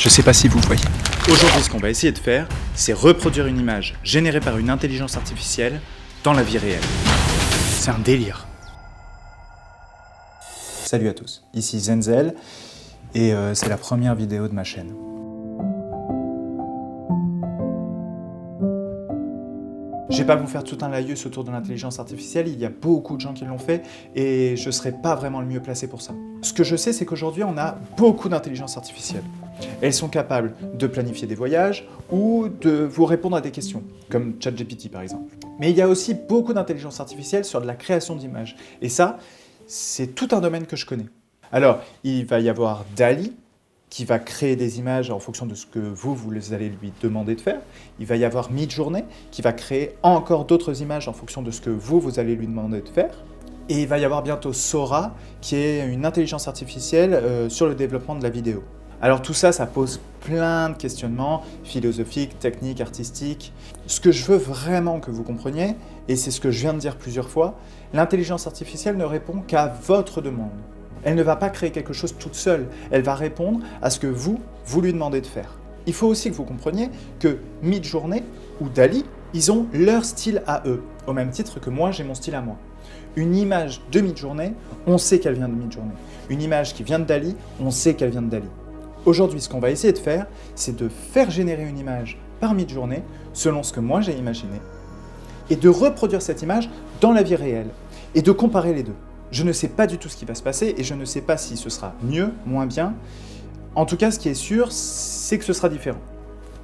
Je sais pas si vous voyez. Aujourd'hui, ce qu'on va essayer de faire, c'est reproduire une image générée par une intelligence artificielle dans la vie réelle. C'est un délire. Salut à tous, ici Zenzel, et c'est la première vidéo de ma chaîne. Je vais pas vous faire tout un laïus autour de l'intelligence artificielle, il y a beaucoup de gens qui l'ont fait et je serai pas vraiment le mieux placé pour ça. Ce que je sais, c'est qu'aujourd'hui, on a beaucoup d'intelligence artificielle. Elles sont capables de planifier des voyages ou de vous répondre à des questions, comme ChatGPT par exemple. Mais il y a aussi beaucoup d'intelligence artificielle sur de la création d'images. Et ça, c'est tout un domaine que je connais. Alors, il va y avoir DALL-E, qui va créer des images en fonction de ce que vous allez lui demander de faire. Il va y avoir Midjourney, qui va créer encore d'autres images en fonction de ce que vous allez lui demander de faire. Et il va y avoir bientôt Sora, qui est une intelligence artificielle sur le développement de la vidéo. Alors tout ça, ça pose plein de questionnements philosophiques, techniques, artistiques. Ce que je veux vraiment que vous compreniez, et c'est ce que je viens de dire plusieurs fois, l'intelligence artificielle ne répond qu'à votre demande. Elle ne va pas créer quelque chose toute seule, elle va répondre à ce que vous lui demandez de faire. Il faut aussi que vous compreniez que Midjourney ou DALL-E, ils ont leur style à eux, au même titre que moi j'ai mon style à moi. Une image de Midjourney, on sait qu'elle vient de Midjourney. Une image qui vient de DALL-E, on sait qu'elle vient de DALL-E. Aujourd'hui, ce qu'on va essayer de faire, c'est de faire générer une image par Midjourney selon ce que moi j'ai imaginé et de reproduire cette image dans la vie réelle et de comparer les deux. Je ne sais pas du tout ce qui va se passer et je ne sais pas si ce sera mieux, moins bien. En tout cas, ce qui est sûr, c'est que ce sera différent.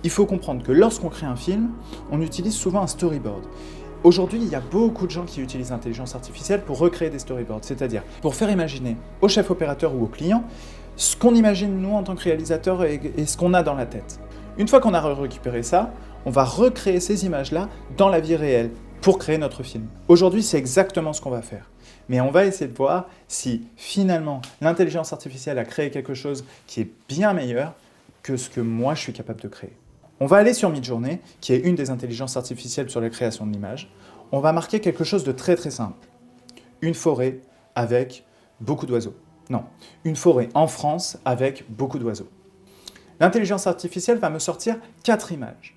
Il faut comprendre que lorsqu'on crée un film, on utilise souvent un storyboard. Aujourd'hui, il y a beaucoup de gens qui utilisent l'intelligence artificielle pour recréer des storyboards, c'est-à-dire pour faire imaginer au chef opérateur ou au client ce qu'on imagine nous en tant que réalisateur et ce qu'on a dans la tête. Une fois qu'on a récupéré ça, on va recréer ces images-là dans la vie réelle pour créer notre film. Aujourd'hui, c'est exactement ce qu'on va faire. Mais on va essayer de voir si finalement l'intelligence artificielle a créé quelque chose qui est bien meilleur que ce que moi je suis capable de créer. On va aller sur Midjourney, qui est une des intelligences artificielles sur la création de l'image. On va marquer quelque chose de très très simple. Une forêt avec beaucoup d'oiseaux. Non, une forêt en France avec beaucoup d'oiseaux. L'intelligence artificielle va me sortir 4 images.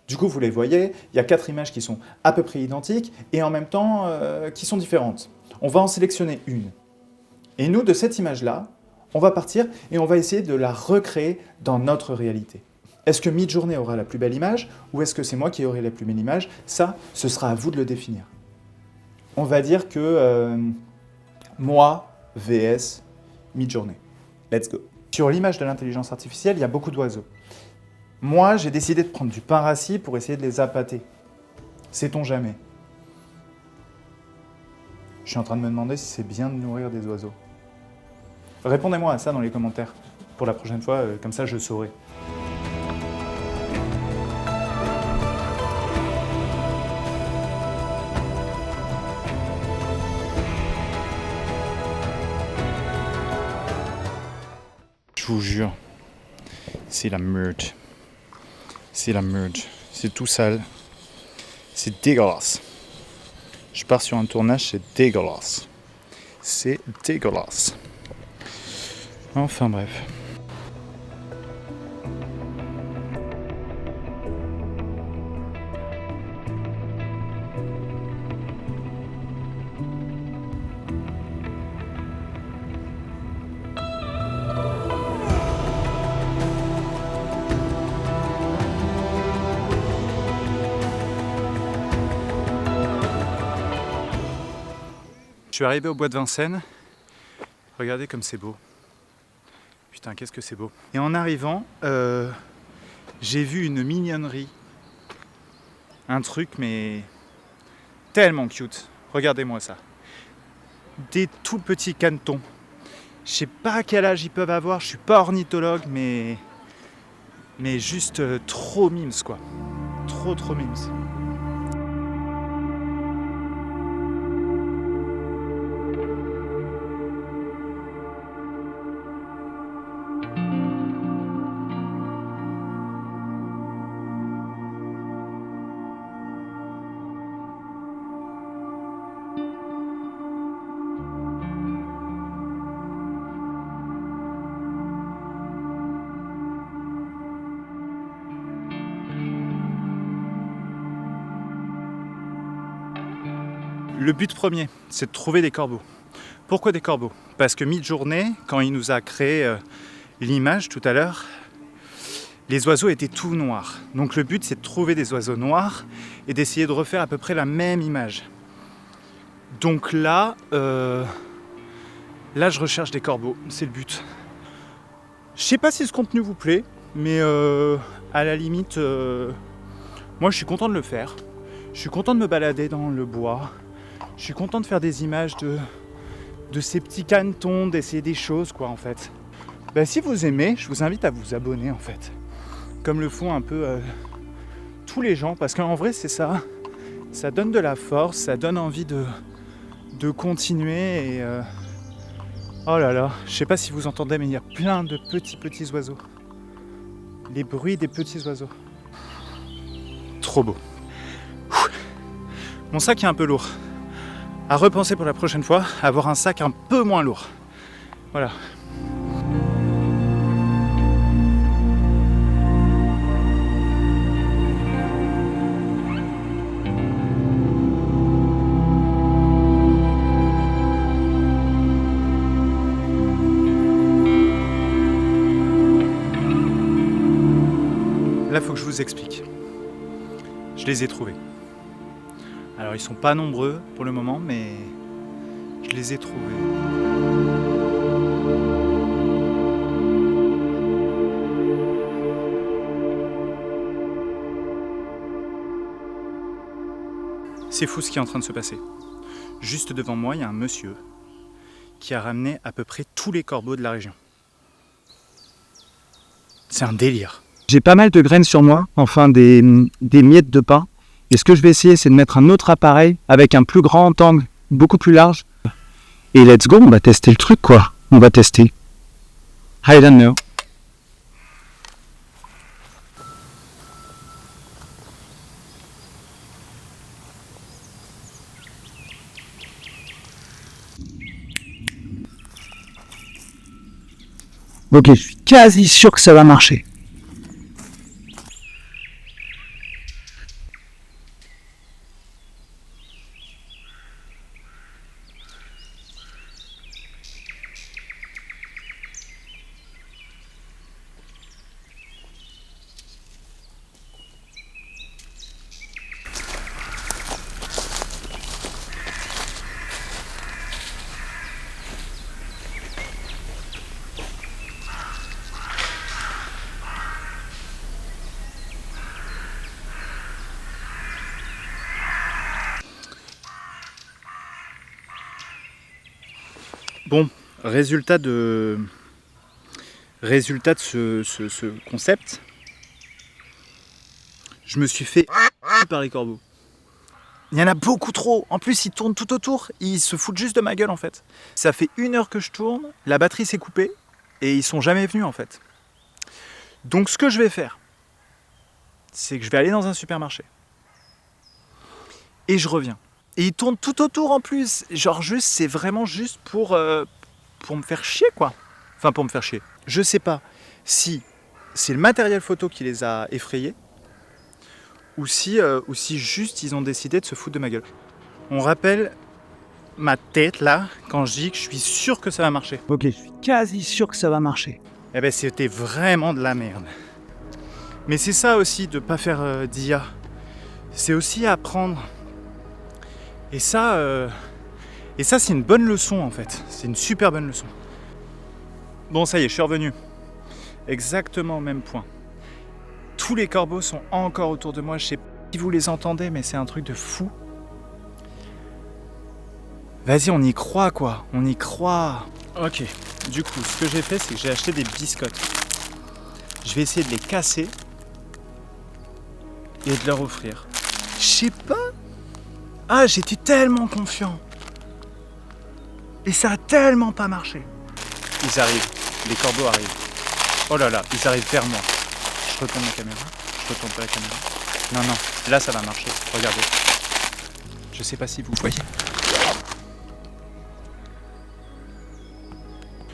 Du coup, vous les voyez, il y a 4 images qui sont à peu près identiques et en même temps qui sont différentes. On va en sélectionner une. Et nous, de cette image-là, on va partir et on va essayer de la recréer dans notre réalité. Est-ce que Midjourney aura la plus belle image ou est-ce que c'est moi qui aurai la plus belle image? Ça, ce sera à vous de le définir. On va dire que moi vs Midjourney. Let's go. Sur l'image de l'intelligence artificielle, il y a beaucoup d'oiseaux. Moi, j'ai décidé de prendre du pain rassis pour essayer de les appâter. Sait-on jamais? Je suis en train de me demander si c'est bien de nourrir des oiseaux. Répondez-moi à ça dans les commentaires. Pour la prochaine fois, comme ça je saurai. Je vous jure, c'est la merde. C'est la merde. C'est tout sale. C'est dégueulasse. Je pars sur un tournage, c'est dégueulasse. C'est dégueulasse. Enfin bref. Je suis arrivé au bois de Vincennes. Regardez comme c'est beau. Putain, qu'est-ce que c'est beau. Et en arrivant, j'ai vu une mignonnerie. Un truc, mais tellement cute. Regardez-moi ça. Des tout petits canetons. Je sais pas quel âge ils peuvent avoir, je suis pas ornithologue, mais juste trop mimes quoi. Trop mimes. Le but premier, c'est de trouver des corbeaux. Pourquoi des corbeaux? Parce que mi-journée, quand il nous a créé l'image tout à l'heure, les oiseaux étaient tout noirs. Donc le but, c'est de trouver des oiseaux noirs et d'essayer de refaire à peu près la même image. Donc là, je recherche des corbeaux, c'est le but. Je sais pas si ce contenu vous plaît, mais à la limite, moi je suis content de le faire. Je suis content de me balader dans le bois. Je suis content de faire des images de ces petits canetons, d'essayer des choses quoi en fait. Ben, si vous aimez, je vous invite à vous abonner en fait. Comme le font un peu tous les gens, parce qu'en vrai c'est ça. Ça donne de la force, ça donne envie de continuer et oh là là, je sais pas si vous entendez mais il y a plein de petits oiseaux. Les bruits des petits oiseaux. Trop beau. Mon sac est un peu lourd. À repenser pour la prochaine fois, avoir un sac un peu moins lourd. Voilà. Là, il faut que je vous explique. Je les ai trouvés. Alors, ils sont pas nombreux pour le moment, mais je les ai trouvés. C'est fou ce qui est en train de se passer. Juste devant moi, il y a un monsieur qui a ramené à peu près tous les corbeaux de la région. C'est un délire. J'ai pas mal de graines sur moi, enfin des miettes de pain. Et ce que je vais essayer, c'est de mettre un autre appareil avec un plus grand angle, beaucoup plus large. Et let's go, on va tester le truc quoi. On va tester. I don't know. Ok, je suis quasi sûr que ça va marcher. Bon, résultat de ce concept, je me suis fait par les corbeaux. Il y en a beaucoup trop. En plus, ils tournent tout autour. Ils se foutent juste de ma gueule en fait. Ça fait 1 heure que je tourne, la batterie s'est coupée et ils sont jamais venus en fait. Donc ce que je vais faire, c'est que je vais aller dans un supermarché. Et je reviens. Et ils tournent tout autour en plus. Genre juste, c'est vraiment juste pour me faire chier quoi. Enfin pour me faire chier. Je sais pas si c'est le matériel photo qui les a effrayés ou si juste ils ont décidé de se foutre de ma gueule. On rappelle ma tête là quand je dis que je suis sûr que ça va marcher. Ok, je suis quasi sûr que ça va marcher. Eh ben c'était vraiment de la merde. Mais c'est ça aussi de pas faire d'IA. C'est aussi apprendre. Et ça c'est une bonne leçon en fait. C'est une super bonne leçon. Bon ça y est, je suis revenu. Exactement au même point. Tous les corbeaux sont encore autour de moi. Je sais pas si vous les entendez, mais c'est un truc de fou. Vas-y, on y croit quoi. On y croit. Ok. Du coup, ce que j'ai fait, c'est que j'ai acheté des biscottes. Je vais essayer de les casser et de leur offrir. Je sais pas. Ah, j'étais tellement confiant. Et ça a tellement pas marché. Ils arrivent. Les corbeaux arrivent. Oh là là, ils arrivent vers moi. Je retourne la caméra. Je retourne pas la caméra. Non, non. Là, ça va marcher. Regardez. Je sais pas si vous voyez.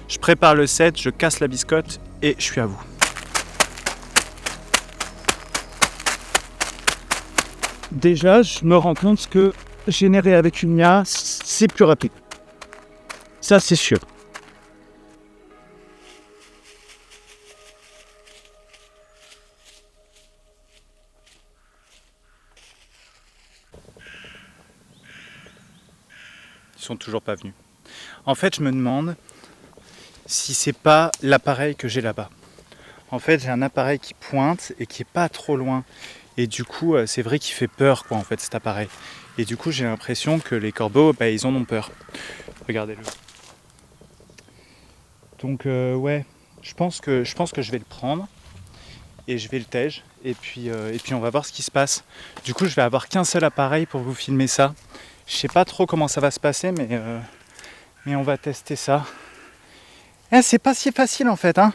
Je prépare le set, je casse la biscotte et je suis à vous. Déjà, je me rends compte que générées avec une IA, c'est plus rapide. Ça, c'est sûr. Ils sont toujours pas venus. En fait, je me demande si c'est pas l'appareil que j'ai là-bas. En fait, j'ai un appareil qui pointe et qui est pas trop loin. Et du coup, c'est vrai qu'il fait peur, quoi, en fait, cet appareil. Et du coup, j'ai l'impression que les corbeaux, ils en ont peur. Regardez-le. Donc, ouais, je pense que je vais le prendre et je vais le tège. Et puis, on va voir ce qui se passe. Du coup, je vais avoir qu'un seul appareil pour vous filmer ça. Je sais pas trop comment ça va se passer, mais on va tester ça. C'est pas si facile, en fait, hein.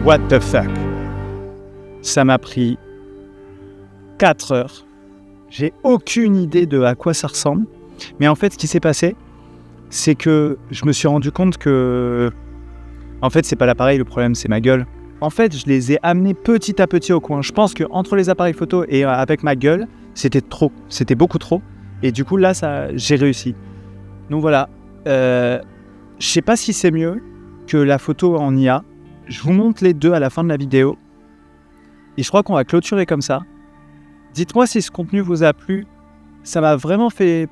What the fuck? Ça m'a pris 4 heures. J'ai aucune idée de à quoi ça ressemble. Mais en fait, ce qui s'est passé, c'est que je me suis rendu compte que... En fait, c'est pas l'appareil le problème, c'est ma gueule. En fait, je les ai amenés petit à petit au coin. Je pense qu'entre les appareils photo et avec ma gueule, c'était trop. C'était beaucoup trop. Et du coup, là, j'ai réussi. Donc voilà. Je sais pas si c'est mieux que la photo en IA. Je vous montre les deux à la fin de la vidéo. Et je crois qu'on va clôturer comme ça. Dites-moi si ce contenu vous a plu. Ça m'a vraiment fait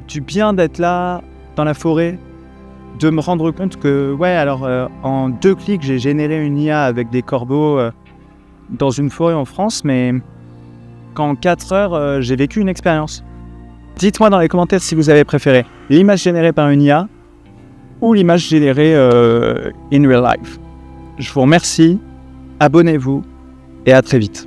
du bien d'être là, dans la forêt, de me rendre compte que, en 2 clics, j'ai généré une IA avec des corbeaux dans une forêt en France, mais qu'en 4 heures, j'ai vécu une expérience. Dites-moi dans les commentaires si vous avez préféré l'image générée par une IA ou l'image générée in real life. Je vous remercie, abonnez-vous et à très vite.